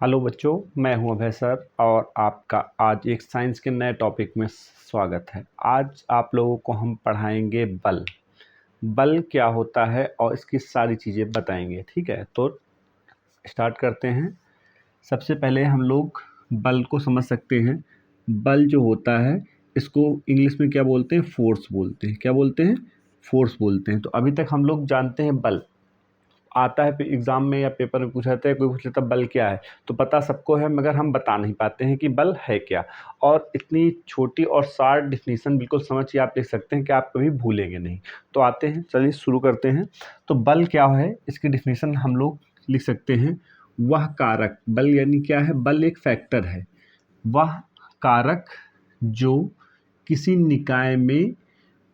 Hello बच्चों, मैं हूं अभय सर और आपका आज एक साइंस के नए टॉपिक में स्वागत है। आज आप लोगों को हम पढ़ाएंगे बल। बल क्या होता है और इसकी सारी चीज़ें बताएंगे। ठीक है, तो स्टार्ट करते हैं। सबसे पहले हम लोग बल को समझ सकते हैं। बल जो होता है इसको इंग्लिश में क्या बोलते हैं? फोर्स बोलते हैं। क्या बोलते हैं? फोर्स बोलते हैं। तो अभी तक हम लोग जानते हैं बल आता है एग्ज़ाम में या पेपर में पूछा जाता है, कोई पूछ लेता बल क्या है, तो पता सबको है मगर हम बता नहीं पाते हैं कि बल है क्या। और इतनी छोटी और शार्ट डिफिनीसन बिल्कुल समझिए, आप देख सकते हैं कि आप कभी भूलेंगे नहीं। तो आते हैं, चलिए शुरू करते हैं। तो बल क्या है, इसकी डिफिनीसन हम लोग लिख सकते हैं। वह कारक, बल यानी क्या है? बल एक फैक्टर है। वह कारक जो किसी निकाय में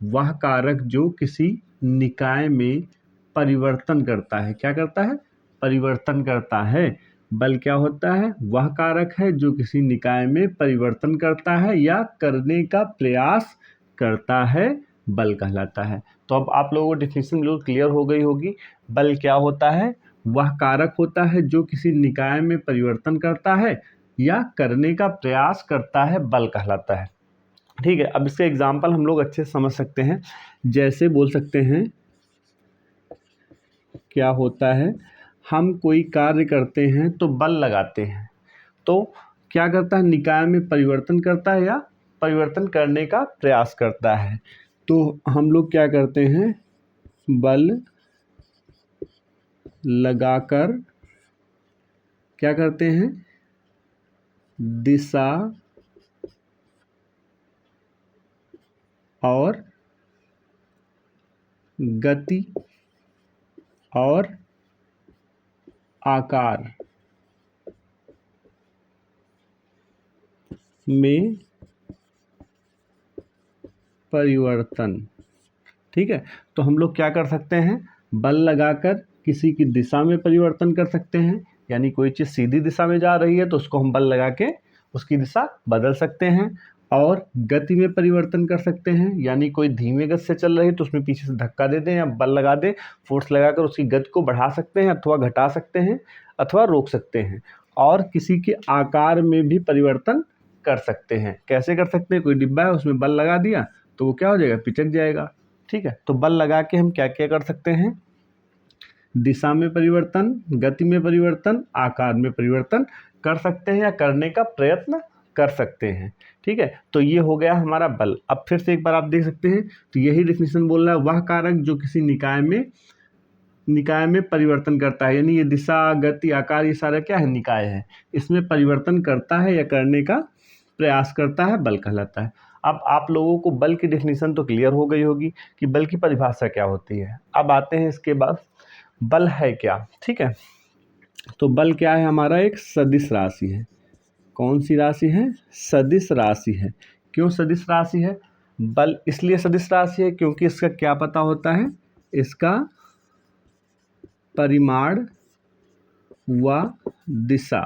वह कारक जो किसी निकाय में परिवर्तन करता है। क्या करता है? परिवर्तन करता है। बल क्या होता है? वह कारक है जो किसी निकाय में परिवर्तन करता है या करने का प्रयास करता है, बल कहलाता है। तो अब आप लोगों को डिफिनीशन बिल्कुल क्लियर हो गई होगी। बल क्या होता है? वह कारक होता है जो किसी निकाय में परिवर्तन करता है या करने का प्रयास करता है, बल कहलाता है। ठीक है, अब इसके एग्जाम्पल हम लोग अच्छे से समझ सकते हैं। जैसे बोल सकते हैं, क्या होता है, हम कोई कार्य करते हैं तो बल लगाते हैं, तो क्या करता है? निकाय में परिवर्तन करता है या परिवर्तन करने का प्रयास करता है। तो हम लोग क्या करते हैं? बल लगाकर क्या करते हैं? दिशा और गति और आकार में परिवर्तन। ठीक है, तो हम लोग क्या कर सकते हैं? बल लगाकर किसी की दिशा में परिवर्तन कर सकते हैं, यानी कोई चीज़ सीधी दिशा में जा रही है तो उसको हम बल लगा के उसकी दिशा बदल सकते हैं। और गति में परिवर्तन कर सकते हैं, यानी कोई धीमे गति से चल रही है तो उसमें पीछे से धक्का दे दें या बल लगा दें, फोर्स लगाकर उसकी गति को बढ़ा सकते हैं अथवा घटा सकते हैं अथवा रोक सकते हैं। और किसी के आकार में भी परिवर्तन कर सकते हैं। कैसे कर सकते हैं? कोई डिब्बा है, उसमें बल लगा दिया तो वो क्या हो जाएगा? पिचक जाएगा। ठीक है, तो बल लगा के हम क्या क्या कर सकते हैं? दिशा में परिवर्तन, गति में परिवर्तन, आकार में परिवर्तन कर सकते हैं या करने का प्रयत्न कर सकते हैं। ठीक है, तो ये हो गया हमारा बल। अब फिर से एक बार आप देख सकते हैं, तो यही डिफिनीशन बोल रहा है, वह कारक जो किसी निकाय में परिवर्तन करता है, यानी ये दिशा, गति, आकार, ये सारा क्या है? निकाय है। इसमें परिवर्तन करता है या करने का प्रयास करता है, बल कहलाता है। अब आप लोगों को बल की डेफिनेशन तो क्लियर हो गई होगी कि बल की परिभाषा क्या होती है। अब आते हैं इसके बाद बल है क्या। ठीक है, तो बल क्या है? हमारा एक सदिश राशि है। कौन सी राशि है? सदिश राशि है। क्यों सदिश राशि है? बल इसलिए सदिश राशि है क्योंकि इसका क्या पता होता है? इसका परिमाण व दिशा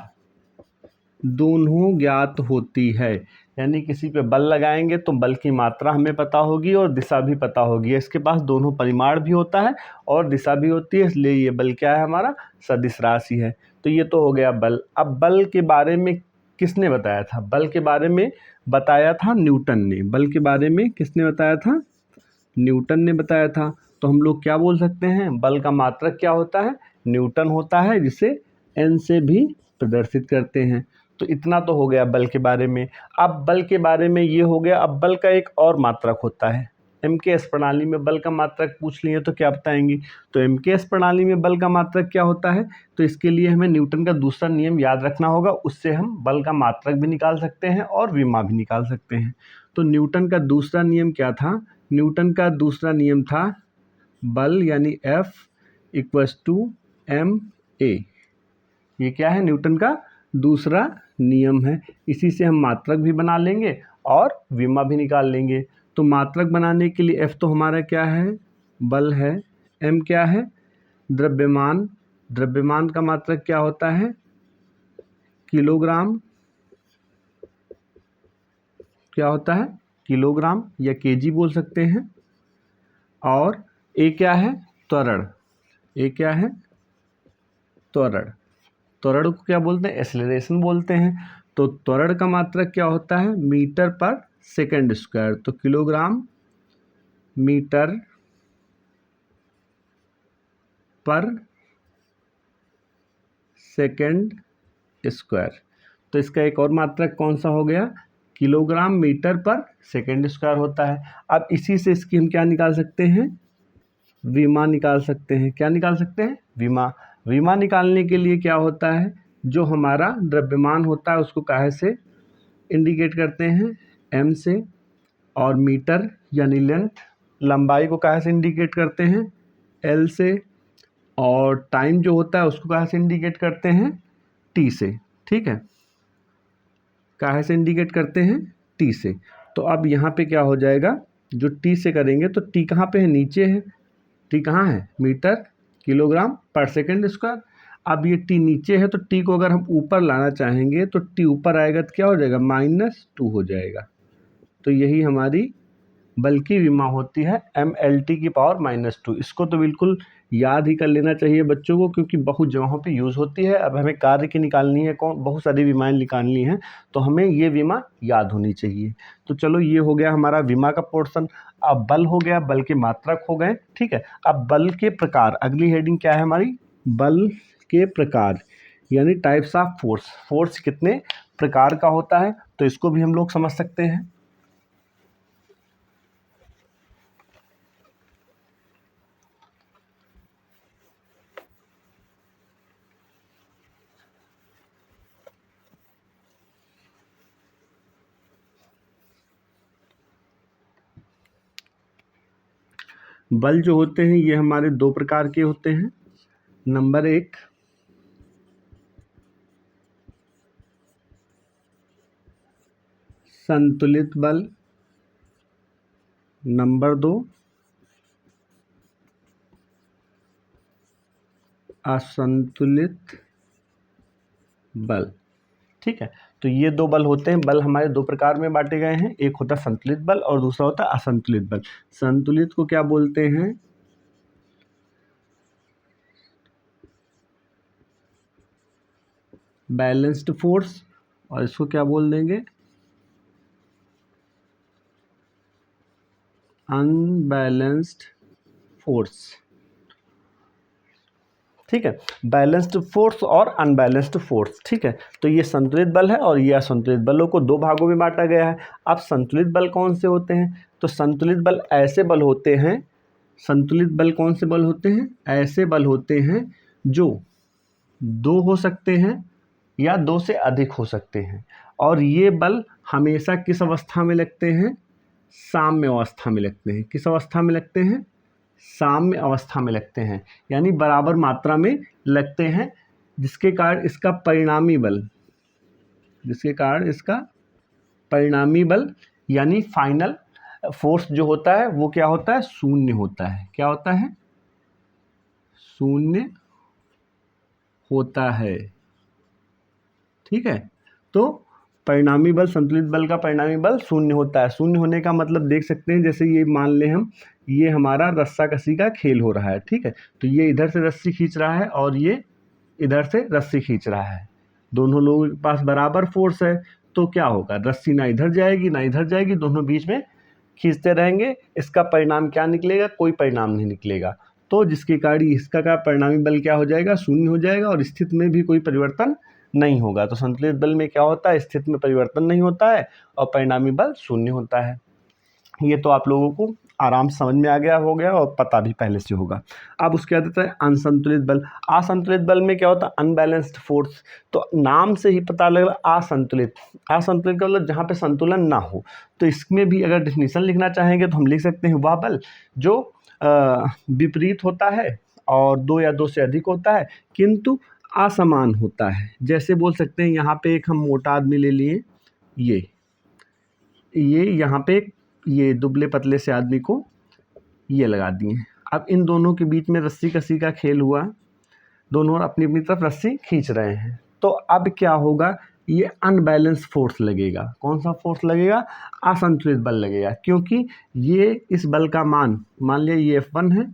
दोनों ज्ञात होती है। यानी किसी पे बल लगाएंगे तो बल की मात्रा हमें पता होगी और दिशा भी पता होगी। इसके पास दोनों परिमाण भी होता है और दिशा भी होती है, इसलिए ये बल क्या है? हमारा सदिश राशि है। तो ये तो हो गया बल। अब बल के बारे में किसने बताया था? बल के बारे में बताया था न्यूटन ने। बल के बारे में किसने बताया था? न्यूटन ने बताया था। तो हम लोग क्या बोल सकते हैं? बल का मात्रक क्या होता है? न्यूटन होता है, जिसे एन से भी प्रदर्शित करते हैं। तो इतना तो हो गया बल के बारे में। अब बल के बारे में ये हो गया। अब बल का एक और मात्रक होता है। एमकेएस प्रणाली में बल का मात्रक पूछ लिए तो क्या बताएंगी? तो एमकेएस प्रणाली में बल का मात्रक क्या होता है? तो इसके लिए हमें न्यूटन का दूसरा नियम याद रखना होगा। उससे हम बल का मात्रक भी निकाल सकते हैं और विमा भी निकाल सकते हैं। तो न्यूटन का दूसरा नियम क्या था? न्यूटन का दूसरा नियम था बल यानी F equals to M A. ये क्या है? न्यूटन का दूसरा नियम है। इसी से हम मात्रक भी बना लेंगे और विमा भी निकाल लेंगे। तो मात्रक बनाने के लिए F तो हमारा क्या है? बल है। M क्या है? द्रव्यमान। द्रव्यमान का मात्रक क्या होता है? किलोग्राम। क्या होता है? किलोग्राम या केजी बोल सकते हैं। और ए क्या है? त्वरण। ए क्या है? त्वरण। त्वरण को क्या बोलते हैं? एक्सेलरेशन बोलते हैं। तो त्वरण का मात्रक क्या होता है? मीटर पर सेकंड स्क्वायर। तो किलोग्राम मीटर पर सेकंड स्क्वायर। तो इसका एक और मात्रक कौन सा हो गया? किलोग्राम मीटर पर सेकंड स्क्वायर होता है। अब इसी से इसकी हम क्या निकाल सकते हैं? विमा निकाल सकते हैं। क्या निकाल सकते हैं? विमा। विमा निकालने के लिए क्या होता है? जो हमारा द्रव्यमान होता है उसको काहे से इंडिकेट करते हैं? एम से। और मीटर यानी लेंथ, लंबाई को काहे से इंडिकेट करते हैं? एल से। और टाइम जो होता है उसको काहे से इंडिकेट करते हैं? टी से। ठीक है, काहे से इंडिकेट करते हैं? टी से। तो अब यहाँ पे क्या हो जाएगा? जो टी से करेंगे तो टी कहाँ पे है? नीचे है। टी कहाँ है? मीटर किलोग्राम पर सेकंड स्क्वायर। अब ये टी नीचे है तो टी को अगर हम ऊपर लाना चाहेंगे तो टी ऊपर आएगा तो क्या हो जाएगा? -2 हो जाएगा। तो यही हमारी बल की विमा होती है, mLT की पावर -2। इसको तो बिल्कुल याद ही कर लेना चाहिए बच्चों को, क्योंकि बहुत जगहों पे यूज़ होती है। अब हमें कार्य की निकालनी है, बहुत सारी विमाएँ निकालनी हैं, तो हमें ये विमा याद होनी चाहिए। तो चलो, ये हो गया हमारा विमा का पोर्शन। अब बल हो गया, बल के मात्रक हो गए। ठीक है, अब बल के प्रकार, अगली हेडिंग क्या है हमारी? बल के प्रकार यानी टाइप्स ऑफ फोर्स। फोर्स कितने प्रकार का होता है, तो इसको भी हम लोग समझ सकते हैं। बल जो होते हैं ये हमारे दो प्रकार के होते हैं। नंबर 1, संतुलित बल। नंबर 2, असंतुलित बल। ठीक है, तो ये दो बल होते हैं। बल हमारे दो प्रकार में बांटे गए हैं, एक होता है संतुलित बल और दूसरा होता है असंतुलित बल। संतुलित को क्या बोलते हैं? बैलेंस्ड फोर्स, और इसको क्या बोल देंगे? Unbalanced force. ठीक है, बैलेंस्ड फोर्स और अनबैलेंस्ड फोर्स। ठीक है, तो ये संतुलित बल है और ये असंतुलित बलों को दो भागों में बांटा गया है। अब संतुलित बल कौन से होते हैं? तो संतुलित बल ऐसे बल होते हैं, संतुलित बल कौन से बल होते हैं? ऐसे बल होते हैं जो दो हो सकते हैं या दो से अधिक हो सकते हैं। और ये बल हमेशा किस अवस्था में लगते हैं? साम्य अवस्था में लगते हैं। किस अवस्था में लगते हैं? साम्य अवस्था में लगते हैं, यानी बराबर मात्रा में लगते हैं, जिसके कारण इसका परिणामी बल यानी फाइनल फोर्स जो होता है वो क्या होता है? शून्य होता है। क्या होता है? शून्य होता है। ठीक है, तो परिणामी बल, संतुलित बल का परिणामी बल शून्य होता है। शून्य होने का मतलब देख सकते हैं, जैसे ये मान लें हम, ये हमारा रस्साकसी का खेल हो रहा है। ठीक है, तो ये इधर से रस्सी खींच रहा है और ये इधर से रस्सी खींच रहा है। दोनों लोगों के पास बराबर फोर्स है, तो क्या होगा? रस्सी ना इधर जाएगी ना इधर जाएगी, दोनों बीच में खींचते रहेंगे। इसका परिणाम क्या निकलेगा? कोई परिणाम नहीं निकलेगा। तो जिसके कारण इसका क्या परिणामी बल क्या हो जाएगा? शून्य हो जाएगा और स्थिति में भी कोई परिवर्तन नहीं होगा। तो संतुलित बल में क्या होता है? स्थिति में परिवर्तन नहीं होता है और परिणामी बल शून्य होता है। ये तो आप लोगों को आराम से समझ में आ गया हो गया और पता भी पहले से होगा। अब उसके बाद आता है असंतुलित बल। असंतुलित बल में क्या होता है? Unbalanced force. तो नाम से ही पता लग रहा असंतुलित। असंतुलित का मतलब जहाँ पे संतुलन ना हो। तो इसमें भी अगर डेफिनेशन लिखना चाहेंगे तो हम लिख सकते हैं, वह बल जो विपरीत होता है और दो या दो से अधिक होता है किंतु असमान होता है। जैसे बोल सकते हैं, यहाँ पे एक हम मोटा आदमी ले लिए, ये यहाँ पे ये दुबले पतले से आदमी को ये लगा दिए। अब इन दोनों के बीच में रस्सी कसी का खेल हुआ, दोनों अपनी अपनी तरफ रस्सी खींच रहे हैं। तो अब क्या होगा? ये अनबैलेंस फोर्स लगेगा। कौन सा फोर्स लगेगा? असंतुलित बल लगेगा, क्योंकि ये इस बल का मान लिया ये F1 है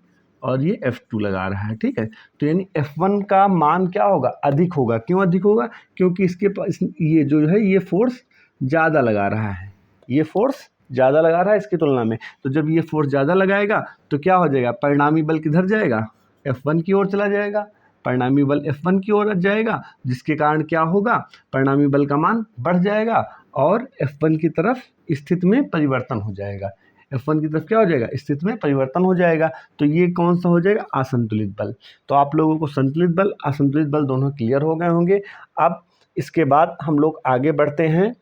और ये F2 लगा रहा है, ठीक है। तो यानी F1 का मान क्या होगा, अधिक होगा। क्यों अधिक होगा, क्योंकि इसके पास ये जो है ये फोर्स ज़्यादा लगा रहा है, ये फोर्स ज़्यादा लगा रहा है इसकी तुलना में। तो जब ये फोर्स ज़्यादा लगाएगा तो क्या हो जाएगा, परिणामी बल किधर जाएगा, F1 की ओर चला जाएगा। परिणामी बल F1 की ओर जाएगा, जिसके कारण क्या होगा, परिणामी बल का मान बढ़ जाएगा और F1 की तरफ स्थिति में परिवर्तन हो जाएगा। F1 की तरफ क्या हो जाएगा, स्थिति में परिवर्तन हो जाएगा। तो ये कौन सा हो जाएगा, असंतुलित बल। तो आप लोगों को संतुलित बल असंतुलित बल दोनों क्लियर हो गए होंगे। अब इसके बाद हम लोग आगे बढ़ते हैं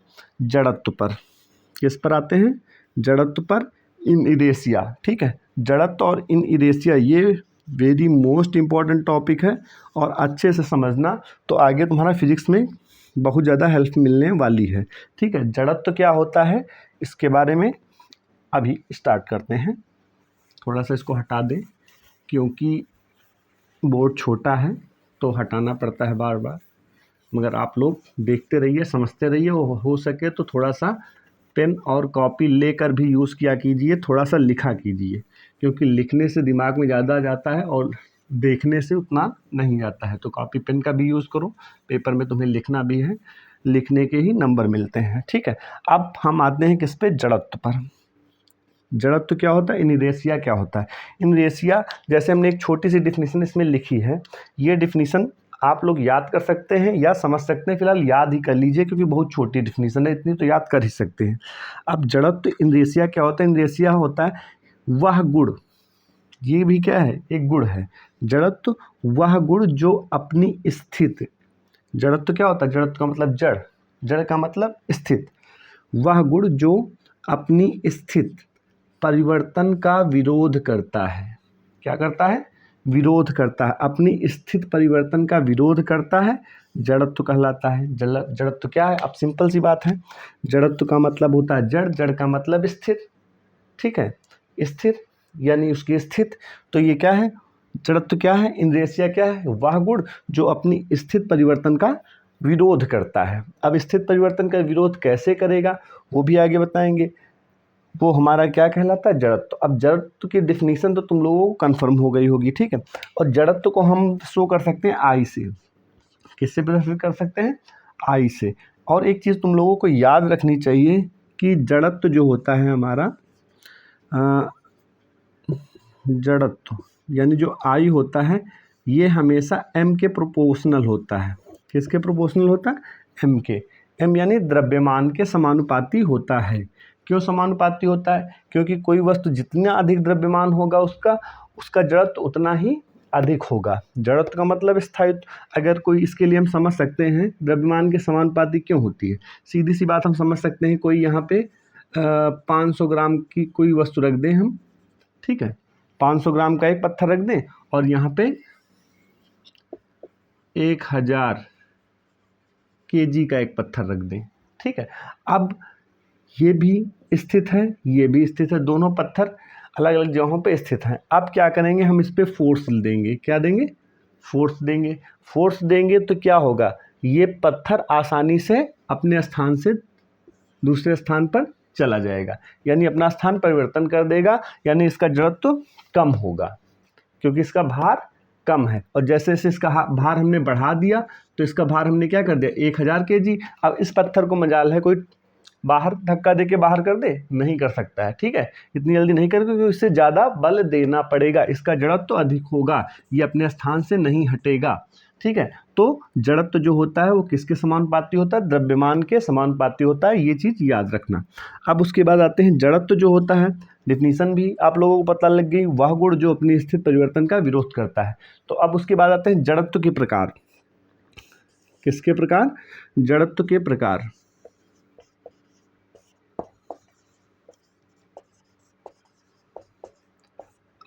जड़त्व पर। किस पर आते हैं, जड़त्व पर, इन इरेसिया, ठीक है। जड़त्व और इन इरेसिया ये वेरी मोस्ट इम्पॉर्टेंट टॉपिक है और अच्छे से समझना, तो आगे तुम्हारा फिजिक्स में बहुत ज़्यादा हेल्प मिलने वाली है, ठीक है। जड़त्व क्या होता है इसके बारे में अभी स्टार्ट करते हैं। थोड़ा सा इसको हटा दें क्योंकि बोर्ड छोटा है तो हटाना पड़ता है बार बार, मगर आप लोग देखते रहिए, समझते रहिए। हो सके तो थोड़ा सा पेन और कॉपी लेकर भी यूज़ किया कीजिए, थोड़ा सा लिखा कीजिए, क्योंकि लिखने से दिमाग में ज़्यादा जाता है और देखने से उतना नहीं जाता है। तो कॉपी पेन का भी यूज़ करो, पेपर में तुम्हें लिखना भी है, लिखने के ही नंबर मिलते हैं, ठीक है। अब हम आते हैं किस पे, जड़त्व पर। जड़त्व क्या होता है, इनरेशिया क्या होता है। इनरेशिया, जैसे हमने एक छोटी सी डिफिनीशन इसमें लिखी है, ये डिफिनीशन आप लोग याद कर सकते हैं या समझ सकते हैं। फिलहाल याद ही कर लीजिए क्योंकि बहुत छोटी डिफिनीशन है, इतनी तो याद कर ही सकते हैं। अब जड़त्व इनरेशिया क्या होता है, इनरेशिया होता है वह गुण, ये भी क्या है, एक गुण है। जड़त्व वह गुण जो अपनी स्थिति, जड़त्व क्या होता है, जड़त्व का मतलब जड़, जड़ का मतलब स्थित, वह गुण जो अपनी स्थित परिवर्तन का विरोध करता है। क्या करता है, विरोध करता है, अपनी स्थित परिवर्तन का विरोध करता है, जड़त्व कहलाता है। जड़त्व क्या है, अब सिंपल सी बात है, जड़त्व का मतलब होता है जड़, जड़ का मतलब स्थिर, ठीक है, स्थिर यानी उसकी स्थित। तो ये क्या है, जड़त्व क्या है, इनरेशिया क्या है, वह गुण जो अपनी स्थित परिवर्तन का विरोध करता है। अब स्थित परिवर्तन का विरोध कैसे करेगा वो भी आगे बताएंगे, वो हमारा क्या कहलाता है, जड़त्व। अब जड़त्व की डिफिनीशन तो तुम लोगों को कन्फर्म हो गई होगी, ठीक है। और जड़त्व को हम शो कर सकते हैं आई से। किससे प्रदर्शित कर सकते हैं, आई से। और एक चीज़ तुम लोगों को याद रखनी चाहिए कि जड़त्व जो होता है हमारा, जड़त्व यानी जो आई होता है ये हमेशा एम के प्रोपोर्शनल होता है। किसके प्रोपोर्शनल होता है, एम के। एम यानी द्रव्यमान के समानुपाती होता है। क्यों समानुपाती होता है, क्योंकि कोई वस्तु जितना अधिक द्रव्यमान होगा उसका जड़त्व उतना ही अधिक होगा। जड़त्व का मतलब स्थायित्व। अगर कोई, इसके लिए हम समझ सकते हैं द्रव्यमान के समानुपाती क्यों होती है। सीधी सी बात हम समझ सकते हैं, कोई यहाँ पे 500 ग्राम की कोई वस्तु रख दें हम, ठीक है, 500 ग्राम का एक पत्थर रख दें और यहाँ पे 1000 kg का एक पत्थर रख दें, ठीक है। अब ये भी स्थित है, ये भी स्थित है, दोनों पत्थर अलग अलग जगहों पे स्थित हैं। अब क्या करेंगे, हम इस पे फोर्स देंगे। क्या देंगे, फोर्स देंगे। फोर्स देंगे तो क्या होगा, ये पत्थर आसानी से अपने स्थान से दूसरे स्थान पर चला जाएगा, यानी अपना स्थान परिवर्तन कर देगा, यानी इसका जड़त्व कम होगा क्योंकि इसका भार कम है। और जैसे जैसे इसका भार हमने बढ़ा दिया तो इसका भार हमने क्या कर दिया, 1000 kg। अब इस पत्थर को मजाल है कोई बाहर धक्का दे के बाहर कर दे, नहीं कर सकता है, ठीक है, इतनी जल्दी नहीं कर, क्योंकि इससे ज़्यादा बल देना पड़ेगा, इसका जड़त्व अधिक होगा, ये अपने स्थान से नहीं हटेगा, ठीक है। तो जड़त्व जो होता है वो किसके समानुपाती होता है, द्रव्यमान के समानुपाती होता है, ये चीज़ याद रखना। अब उसके बाद आते हैं जड़त्व जो होता है, डिफिनीशन भी आप लोगों को पता लग गई, वह गुण जो अपनी स्थित परिवर्तन का विरोध करता है। तो अब उसके बाद आते हैं जड़त्व के प्रकार। किसके प्रकार, जड़त्व के प्रकार।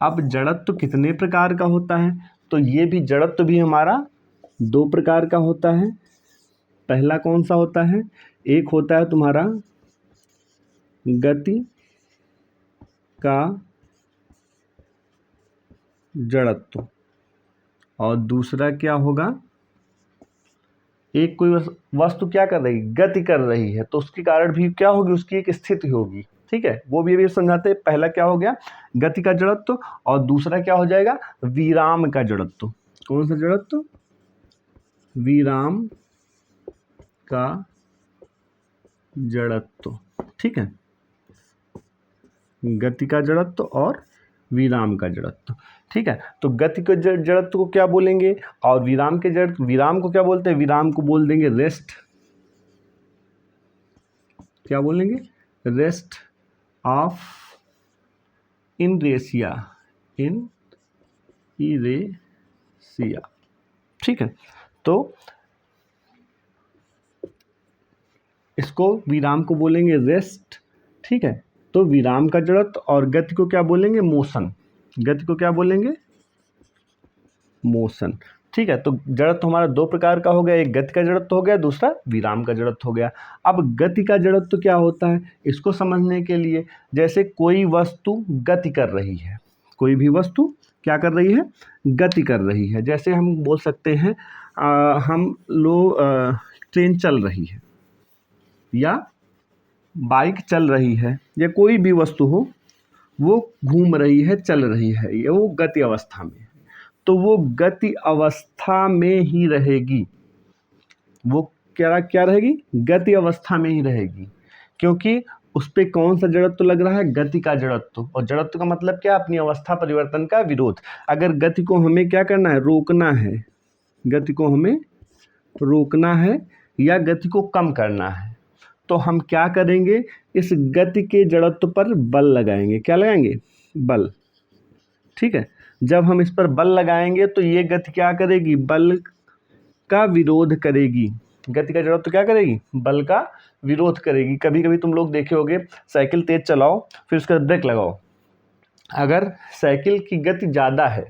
अब जड़त्व कितने प्रकार का होता है, तो ये भी जड़त्व भी हमारा 2 प्रकार का होता है। पहला कौन सा होता है, एक होता है तुम्हारा गति का जड़त्व और दूसरा क्या होगा, एक कोई वस्तु क्या कर रही है, गति कर रही है, तो उसके कारण भी क्या होगी, उसकी एक स्थिति होगी, ठीक है, वो भी अभी समझाते हैं। पहला क्या हो गया, गति का जड़त्व, और दूसरा क्या हो जाएगा, विराम का जड़त्व। कौन सा जड़त्व, विराम का जड़त्व। ठीक है, गति का जड़त्व और विराम का जड़त्व। ठीक है, तो गति के जड़त्व को क्या बोलेंगे, और विराम के जड़त्व, विराम को क्या बोलते हैं, विराम को बोल देंगे रेस्ट। क्या बोलेंगे, रेस्ट ऑफ इनरेशिया, इरेशिया। ठीक है, तो इसको विराम को बोलेंगे रेस्ट। ठीक है, तो विराम का जड़त्व, और गति को क्या बोलेंगे, मोशन। गति को क्या बोलेंगे, मोशन। ठीक है, तो जड़त्व हमारा दो प्रकार का हो गया, एक गति का जड़त्व हो गया, दूसरा विराम का जड़त्व हो गया। अब गति का जड़त्व क्या होता है, इसको समझने के लिए, जैसे कोई वस्तु गति कर रही है, कोई भी वस्तु क्या कर रही है, गति कर रही है। जैसे हम बोल सकते हैं हम लोग ट्रेन चल रही है, या बाइक चल रही है, या कोई भी वस्तु हो, वो घूम रही है, चल रही है, ये वो गति अवस्था में है, तो वो गति अवस्था में ही रहेगी। वो क्या रहेगी, गति अवस्था में ही रहेगी, क्योंकि उस पर कौन सा जड़त्व लग रहा है, गति का जड़त्व। और जड़त्व का मतलब क्या, अपनी अवस्था परिवर्तन का विरोध। अगर गति को हमें क्या करना है, रोकना है, गति को हमें रोकना है या गति को कम करना है, तो हम क्या करेंगे, इस गति के जड़त्व पर बल लगाएंगे। क्या लगाएंगे, बल। ठीक है, जब हम इस पर बल लगाएंगे तो ये गति क्या करेगी, बल का विरोध करेगी। गति का जड़त्व क्या करेगी, बल का विरोध करेगी। कभी कभी तुम लोग देखे होगे, साइकिल तेज चलाओ, फिर उसके बाद ब्रेक लगाओ। अगर साइकिल की गति ज़्यादा है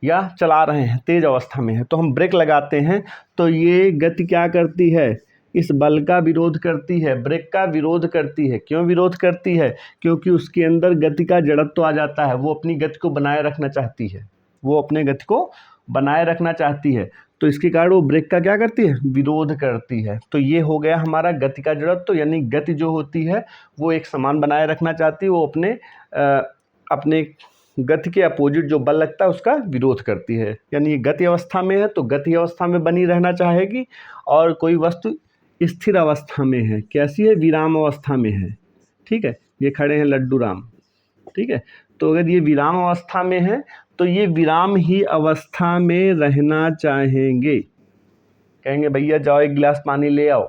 या चला रहे हैं तेज अवस्था में है, तो हम ब्रेक लगाते हैं, तो ये गति क्या करती है, इस बल का विरोध करती है, ब्रेक का विरोध करती है। क्यों विरोध करती है, क्योंकि उसके अंदर गति का जड़त्व आ जाता है, वो अपनी गति को बनाए रखना चाहती है, वो अपने गति को बनाए रखना चाहती है, तो इसके कारण वो ब्रेक का क्या करती है, विरोध करती है। तो ये हो गया हमारा गति का जड़त्व, यानी गति जो होती है वो एक समान बनाए रखना चाहती है, वो अपने गति के अपोजिट जो बल लगता है उसका विरोध करती है। यानी ये गति अवस्था में है तो गति अवस्था में बनी रहना चाहेगी, और कोई वस्तु स्थिर अवस्था में है, कैसी है, विराम अवस्था में है। ठीक है, ये खड़े हैं लड्डू राम। ठीक है, तो अगर ये विराम अवस्था में है तो ये विराम ही अवस्था में रहना चाहेंगे। कहेंगे भैया जाओ एक गिलास पानी ले आओ,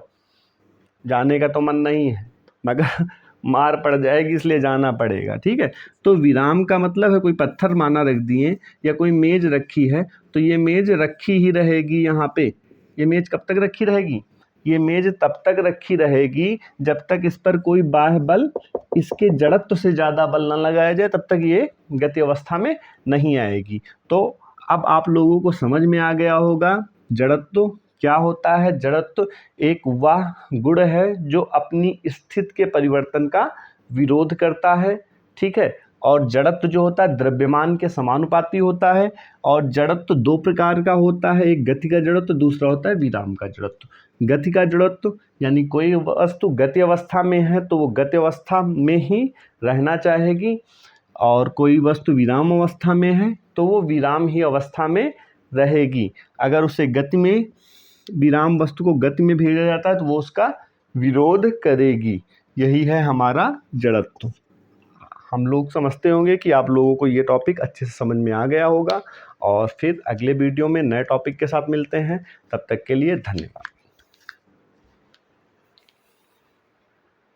जाने का तो मन नहीं है मगर मार पड़ जाएगी इसलिए जाना पड़ेगा। ठीक है, तो विराम का मतलब है कोई पत्थर माना रख दिए या कोई मेज रखी है, तो ये मेज रखी ही रहेगी। यहाँ पे ये मेज कब तक रखी रहेगी, ये मेज तब तक रखी रहेगी जब तक इस पर कोई बाह्य बल, इसके जड़त्व से ज़्यादा बल न लगाया जाए, तब तक ये गति अवस्था में नहीं आएगी। तो अब आप लोगों को समझ में आ गया होगा जड़त्व क्या होता है। जड़त्व एक वह गुण है जो अपनी स्थिति के परिवर्तन का विरोध करता है। ठीक है, और जड़त्व जो होता है द्रव्यमान के समानुपाती होता है। और जड़त्व दो प्रकार का होता है, एक गति का जड़त्व, दूसरा होता है विराम का जड़त्व। गति का जड़त्व यानी कोई वस्तु गति अवस्था में है तो वो गति अवस्था में ही रहना चाहेगी, और कोई वस्तु विराम अवस्था में है तो वो विराम ही अवस्था में रहेगी। अगर उसे गति में, विराम वस्तु को गति में भेजा जाता है तो वो उसका विरोध करेगी। यही है हमारा जड़त्व। हम लोग समझते होंगे कि आप लोगों को ये टॉपिक अच्छे से समझ में आ गया होगा, और फिर अगले वीडियो में नए टॉपिक के साथ मिलते हैं। तब तक के लिए धन्यवाद।